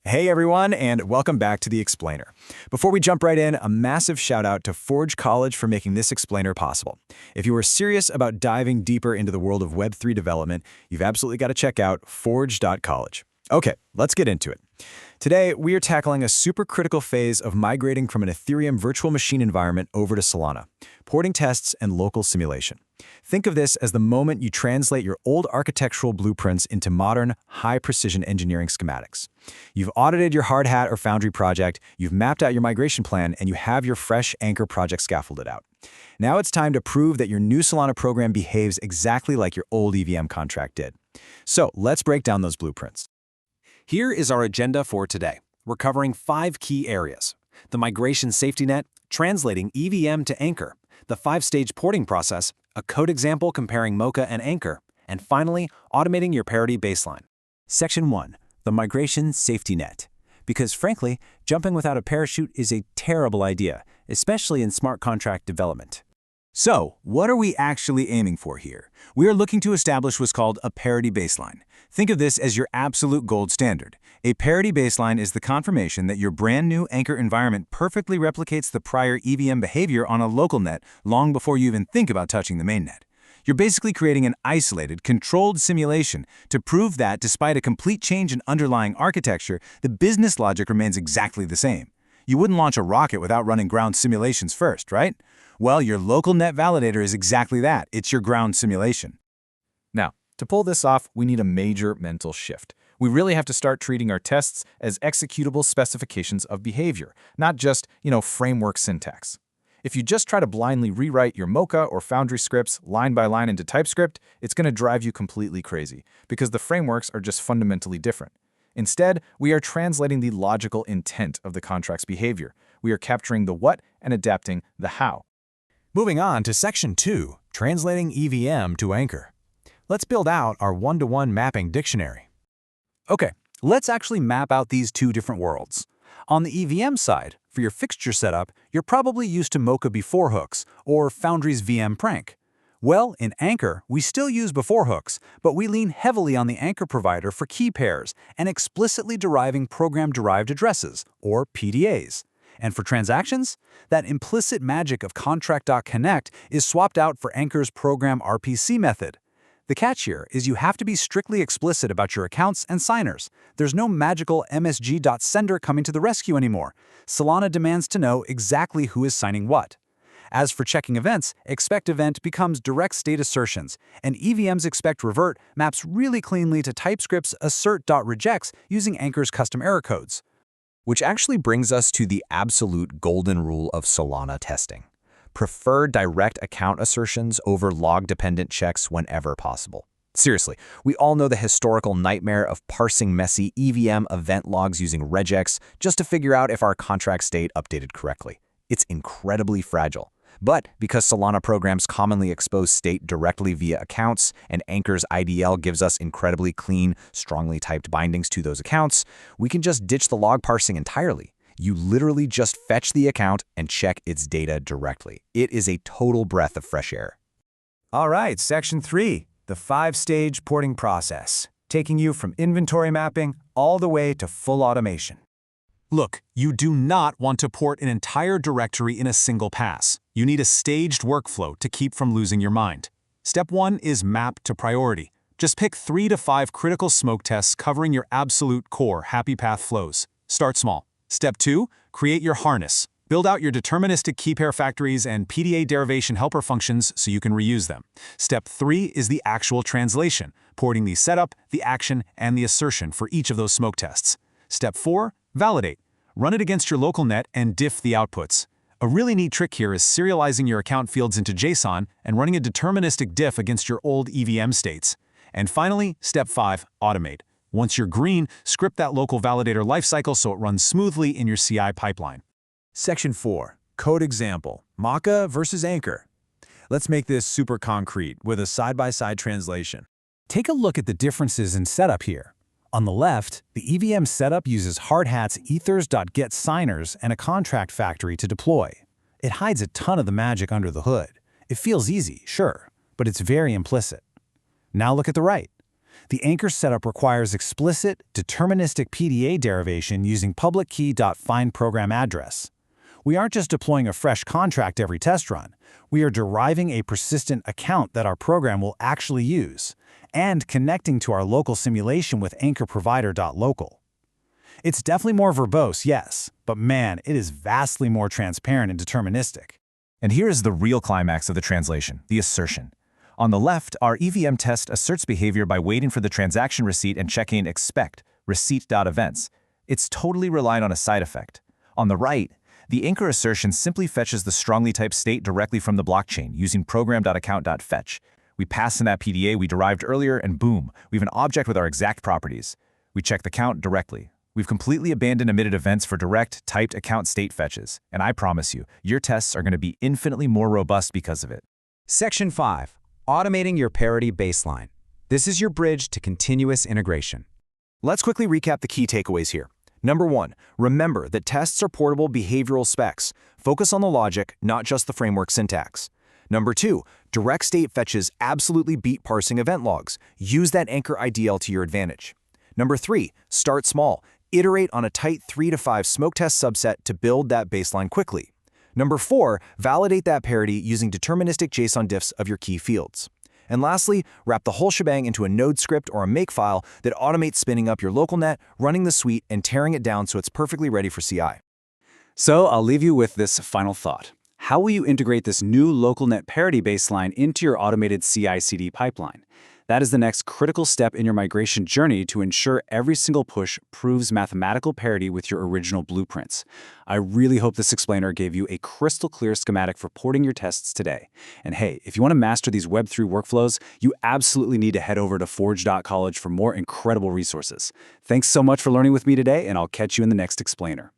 Hey everyone, and welcome back to The Explainer. Before we jump right in, a massive shout out to Forge College for making this explainer possible. If you are serious about diving deeper into the world of Web3 development, you've absolutely got to check out forge.college. Okay, let's get into it. Today, we are tackling a super critical phase of migrating from an Ethereum virtual machine environment over to Solana, porting tests and local simulation. Think of this as the moment you translate your old architectural blueprints into modern, high-precision engineering schematics. You've audited your Hardhat or Foundry project, you've mapped out your migration plan, and you have your fresh Anchor project scaffolded out. Now it's time to prove that your new Solana program behaves exactly like your old EVM contract did. So let's break down those blueprints. Here is our agenda for today. We're covering 5 key areas: the migration safety net, translating EVM to Anchor, the 5-stage porting process, a code example comparing Mocha and Anchor, and finally, automating your parity baseline. Section 1. The migration safety net. Because frankly, jumping without a parachute is a terrible idea, especially in smart contract development. So, what are we actually aiming for here? We are looking to establish what's called a parity baseline. Think of this as your absolute gold standard. A parity baseline is the confirmation that your brand new Anchor environment perfectly replicates the prior EVM behavior on a local net long before you even think about touching the mainnet. You're basically creating an isolated, controlled simulation to prove that despite a complete change in underlying architecture, the business logic remains exactly the same. You wouldn't launch a rocket without running ground simulations first, right? Well, your local net validator is exactly that. It's your ground simulation. Now, to pull this off, we need a major mental shift. We really have to start treating our tests as executable specifications of behavior, not just, framework syntax. If you just try to blindly rewrite your Mocha or Foundry scripts line by line into TypeScript, it's going to drive you completely crazy, because the frameworks are just fundamentally different. Instead, we are translating the logical intent of the contract's behavior. We are capturing the what and adapting the how. Moving on to Section 2, translating EVM to Anchor. Let's build out our one-to-one mapping dictionary. Okay, let's actually map out these two different worlds. On the EVM side, for your fixture setup, you're probably used to Mocha before hooks or Foundry's VM prank. Well, in Anchor, we still use before hooks, but we lean heavily on the Anchor provider for key pairs and explicitly deriving program-derived addresses, or PDAs. And for transactions, that implicit magic of contract.connect is swapped out for Anchor's program RPC method. The catch here is you have to be strictly explicit about your accounts and signers. There's no magical MSG.sender coming to the rescue anymore. Solana demands to know exactly who is signing what. As for checking events, expect event becomes direct state assertions, and EVM's expect revert maps really cleanly to TypeScript's assert.regex using Anchor's custom error codes. Which actually brings us to the absolute golden rule of Solana testing. Prefer direct account assertions over log-dependent checks whenever possible. Seriously, we all know the historical nightmare of parsing messy EVM event logs using regex just to figure out if our contract state updated correctly. It's incredibly fragile. But because Solana programs commonly expose state directly via accounts, and Anchor's IDL gives us incredibly clean, strongly typed bindings to those accounts, we can just ditch the log parsing entirely. You literally just fetch the account and check its data directly. It is a total breath of fresh air. All right, Section 3, the 5-stage porting process, taking you from inventory mapping all the way to full automation. Look, you do not want to port an entire directory in a single pass. You need a staged workflow to keep from losing your mind. Step 1 is map to priority. Just pick 3 to 5 critical smoke tests covering your absolute core happy path flows. Start small. Step 2, create your harness. Build out your deterministic key pair factories and PDA derivation helper functions so you can reuse them. Step 3 is the actual translation, porting the setup, the action, and the assertion for each of those smoke tests. Step 4, validate. Run it against your local net and diff the outputs. A really neat trick here is serializing your account fields into JSON and running a deterministic diff against your old EVM states. And finally, Step 5, automate. Once you're green, script that local validator lifecycle so it runs smoothly in your CI pipeline. Section 4, code example, Mocha versus Anchor. Let's make this super concrete with a side-by-side translation. Take a look at the differences in setup here. On the left, the EVM setup uses Hardhat's ethers.getSigners and a contract factory to deploy. It hides a ton of the magic under the hood. It feels easy, sure, but it's very implicit. Now look at the right. The anchor setup requires explicit, deterministic PDA derivation using public key.find program address. We aren't just deploying a fresh contract every test run. We are deriving a persistent account that our program will actually use, and connecting to our local simulation with anchor provider.local. It's definitely more verbose, yes, but man, it is vastly more transparent and deterministic. And here is the real climax of the translation, the assertion. On the left, our EVM test asserts behavior by waiting for the transaction receipt and checking expect receipt.events. It's totally reliant on a side effect. On the right, the anchor assertion simply fetches the strongly typed state directly from the blockchain using program.account.fetch. We pass in that PDA we derived earlier, and boom, we have an object with our exact properties. We check the count directly. We've completely abandoned emitted events for direct, typed account state fetches, and I promise you, your tests are going to be infinitely more robust because of it. Section 5. Automating your parity baseline. This is your bridge to continuous integration. Let's quickly recap the key takeaways here. Number 1, remember that tests are portable behavioral specs. Focus on the logic, not just the framework syntax. Number 2, direct state fetches absolutely beat parsing event logs. Use that anchor IDL to your advantage. Number 3, start small. Iterate on a tight 3 to 5 smoke test subset to build that baseline quickly. Number 4, validate that parity using deterministic JSON diffs of your key fields. And lastly, wrap the whole shebang into a node script or a makefile that automates spinning up your localnet, running the suite, and tearing it down so it's perfectly ready for CI. So I'll leave you with this final thought. How will you integrate this new localnet parity baseline into your automated CI/CD pipeline? That is the next critical step in your migration journey to ensure every single push proves mathematical parity with your original blueprints. I really hope this explainer gave you a crystal clear schematic for porting your tests today. And hey, if you want to master these Web3 workflows, you absolutely need to head over to forge.college for more incredible resources. Thanks so much for learning with me today, and I'll catch you in the next explainer.